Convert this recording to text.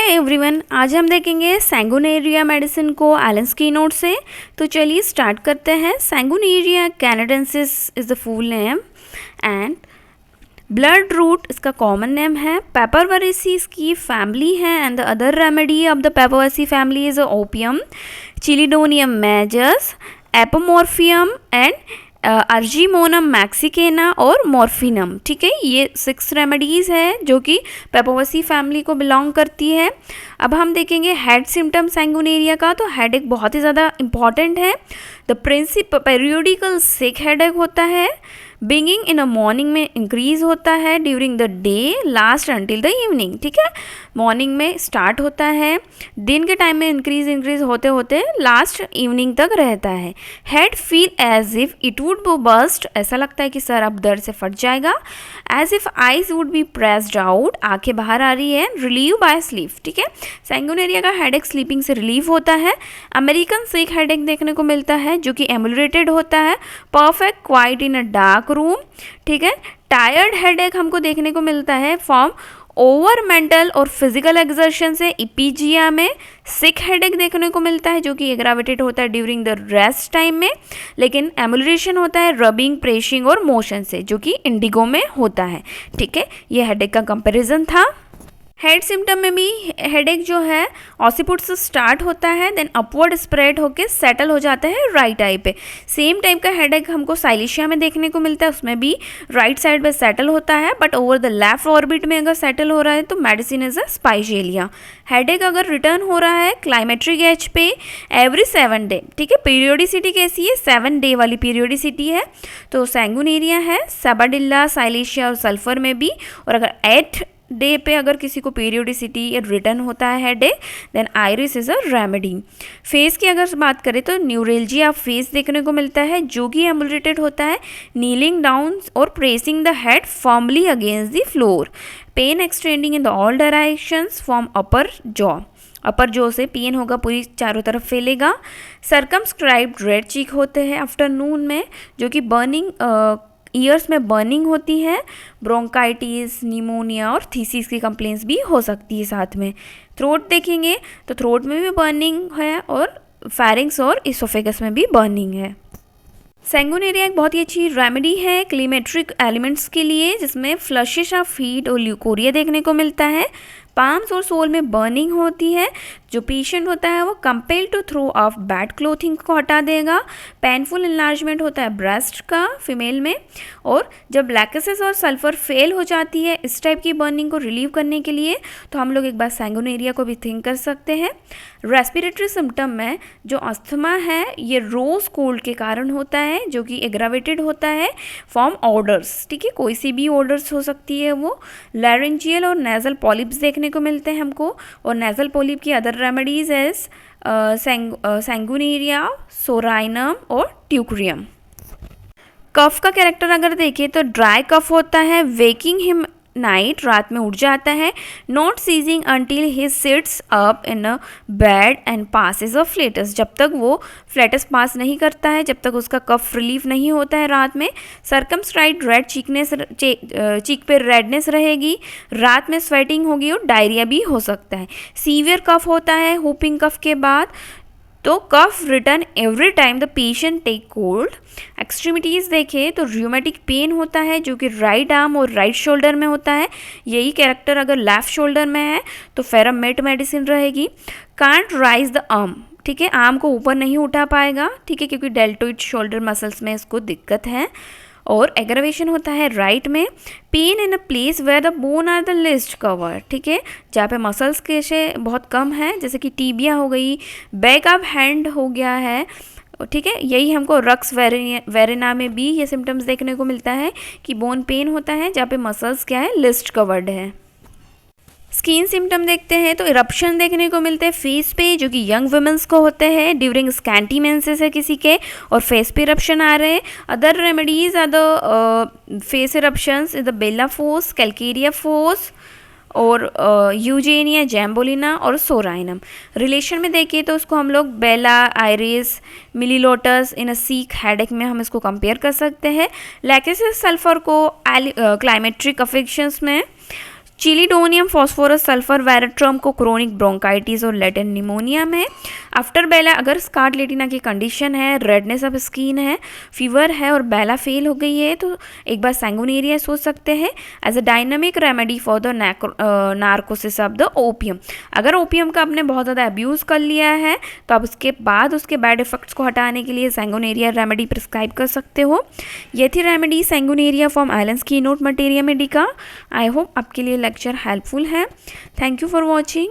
Everyone, आज हम देखेंगे सैंगुनेरिया मेडिसिन को एलेंस की नोट से। तो चलिए स्टार्ट करते हैं। Sanguinaria canadensis is the full name and blood root इसका कॉमन नेम है। पेपरवरेसी इसकी फैमिली है and the other remedy of the Papaveraceae family is opium, Chelidonium majus, apomorphium and Argemone mexicana और मॉर्फिनम। ठीक है, ये 6 रेमेडीज़ है जो कि पेपोवेसी फैमिली को बिलोंग करती है। अब हम देखेंगे हेड सिम्टम सैंगुनेरिया का। तो हेड एक बहुत ही ज़्यादा इंपॉर्टेंट है। The Prinsep periodical sick headache होता है। बिगिनिंग इन अ मॉर्निंग में इंक्रीज होता है, during the day last until the evening. ठीक है, मॉर्निंग में स्टार्ट होता है, दिन के टाइम में इंक्रीज होते होते लास्ट इवनिंग तक रहता है। Head feel as if it would be burst, ऐसा लगता है कि सर अब दर्द से फट जाएगा। As if eyes would be pressed out, आंखें बाहर आ रही है। Relieve by sleep. ठीक है, सैंगुनेरिया का हेडेक स्लीपिंग से रिलीव होता है। अमेरिकन सिक हेडेक देखने को मिलता है जो कि एमुलेटेड होता है। परफेक्ट क्वाइट इन अ डार्क रूम। ठीक है, टायर्ड हेडेक हमको देखने को मिलता है फ्रॉम ओवर मेंटल और फिजिकल एक्सर्शन से। इपीजिया में सिक हेडेक देखने को मिलता है जो कि एग्रावेटेड होता है ड्यूरिंग द रेस्ट टाइम में, लेकिन एमुलेशन होता है रबिंग, प्रेशिंग और मोशन से जो कि इंडिगो में होता है। ठीक है, ये हेडेक का कंपैरिजन था। हेड सिम्टम में भी हेडेक जो है ऑसिपुट से स्टार्ट होता है, देन अपवर्ड स्प्रेड होके सेटल हो जाता है राइट आई पे। सेम टाइप का हेडेक हमको साइलेशिया में देखने को मिलता है, उसमें भी राइट साइड पे सेटल होता है, but over the left orbit में अगर सेटल हो रहा है तो मेडिसिन इज अ स्पाइजेलिया। हेडेक अगर रिटर्न हो रहा है क्लाइमेट्रिक एज पे एवरी 7 डे। ठीक है, पीरियोडिसिटी कैसी है? 7 डे वाली पीरियोडिसिटी है। तो सैंगुनेरिया है सबाडिल्ला, साइलेशिया और सल्फर में भी। और अगर 8 डे पे अगर किसी को पीरियोडिसिटी रिटर्न होता है headache, then iris is a remedy. Face की अगर बात करें तो न्यूरेल्जिया फेस देखने को मिलता है जो कि एमुलेटेड होता है नीलिंग डाउन और pressing the head firmly against the floor. Pain extending in the all directions from upper jaw. Upper jaw से पेन होगा, पूरी चारों तरफ फैलेगा। सर्कमस्क्राइब्ड रेड चीक होते हैं आफ्टरनून में जो कि बर्निंग ईयर्स में बर्निंग होती है। ब्रोंकाइटिस, निमोनिया और थीसिस की कंप्लेंट्स भी हो सकती है साथ में। थ्रोट देखेंगे तो थ्रोट में भी बर्निंग है और फेरिंग्स और इसोफेगस में भी बर्निंग है। सैंगुनेरिया एक बहुत ही अच्छी रेमेडी है क्लीमेट्रिक एलिमेंट्स के लिए, जिसमें फ्लशिश ऑफ फीट और ल्यूकोरिया देखने को मिलता है। पाम्स और सोल में बर्निंग होती है। जो पेशेंट होता है वो compel to throw off bed clothing को हटा देगा। पेनफुल इन्लार्जमेंट होता है ब्रेस्ट का फीमेल में। और जब लैक्सेस और सल्फर फेल हो जाती है इस टाइप की बर्निंग को रिलीव करने के लिए, तो हम लोग एक बार सैंगुनेरिया को भी थिंक कर सकते हैं। रेस्पिरेटरी सिम्टम में जो अस्थमा है ये रोज कोल्ड के कारण होता है जो कि एग्रावेटेड होता है फ्रॉम ऑर्डर्स। ठीक है, कोई सी भी ऑर्डर्स हो सकती है वो। लैरेंजियल और नेजल पॉलिप्स देखने को मिलते हैं हमको। और नेजल पॉलिप की अदर रेमेडीज एज सैंगुनेरिया, सोराइनम और ट्यूक्रियम। कफ का कैरेक्टर अगर देखें तो ड्राई कफ होता है, वेकिंग हिम नाइट, रात में उठ जाता है। Not ceasing until he sits up in a bed and passes a flatus, जब तक वो फ्लेटस पास नहीं करता है, जब तक उसका कफ रिलीफ नहीं होता है रात में। सर्कमस्क्राइब्ड रेड चीकनेस, चीक पे रेडनेस रहेगी, रात में स्वेटिंग होगी और डायरिया भी हो सकता है। सीवियर कफ होता है हुपिंग कफ के बाद। तो कफ return every time the patient take cold. Extremities देखें तो र्यूमेटिक पेन होता है जो कि राइट आर्म और राइट शोल्डर में होता है। यही कैरेक्टर अगर लेफ्ट शोल्डर में है तो फेरामेट मेडिसिन रहेगी। Can't rise the arm. ठीक है, आर्म को ऊपर नहीं उठा पाएगा। ठीक है, क्योंकि डेल्टोइड शोल्डर मसल्स में इसको दिक्कत है। और एग्रावेशन होता है राइट में। Pain in a place where the bone are the least covered. ठीक है, जहाँ पे मसल्स के से बहुत कम है, जैसे कि टीबिया हो गई, बैक ऑफ हैंड हो गया है। ठीक है, यही हमको रक्स वेरिना में भी ये सिम्टम्स देखने को मिलता है कि बोन पेन होता है जहाँ पे मसल्स क्या है, लिस्ट कवर्ड है। स्किन सिम्टम देखते हैं तो इरप्शन देखने को मिलते हैं फेस पे जो कि यंग वुमेंस को होते हैं ड्यूरिंग स्कैंटी मेंसेस है किसी के, और फेस पे इरप्शन आ रहे हैं। Other remedies are the face eruptions is the bella phos, calcarea phos और यूजेनिया, जैम्बोलिना और सोराइनम। रिलेशन में देखिए तो उसको हम लोग बेला, आयरिस, मिलीलोटस इन अ सीक हेडेक में हम इसको कंपेयर कर सकते हैं। लैक्सेस सल्फर को क्लाइमेट्रिक अफेक्शंस में चिलिडोनियम फॉस्फोरस सल्फर वेरेट्रम को क्रोनिक ब्रोंकाइटिस और लेटेंट निमोनिया में। आफ्टर बेला अगर स्कारलेटिना की कंडीशन है, रेडनेस ऑफ स्किन है, फीवर है और बेला फेल हो गई है तो एक बार सैंगुनेरिया सोच सकते हैं as a dynamic remedy for the narcosis of the opium. अगर ओपियम का आपने बहुत ज़्यादा अब्यूज़ कर लिया है तो आप उसके बाद उसके बैड इफेक्ट्स को हटाने के लिए सैंगुनेरिया रेमेडी प्रिस्क्राइब कर सकते हो। ये थी remedy Sanguinaria from Allen's keynote materia medica. I hope आपके लिए लेक्चर हेल्पफुल है। Thank you for watching.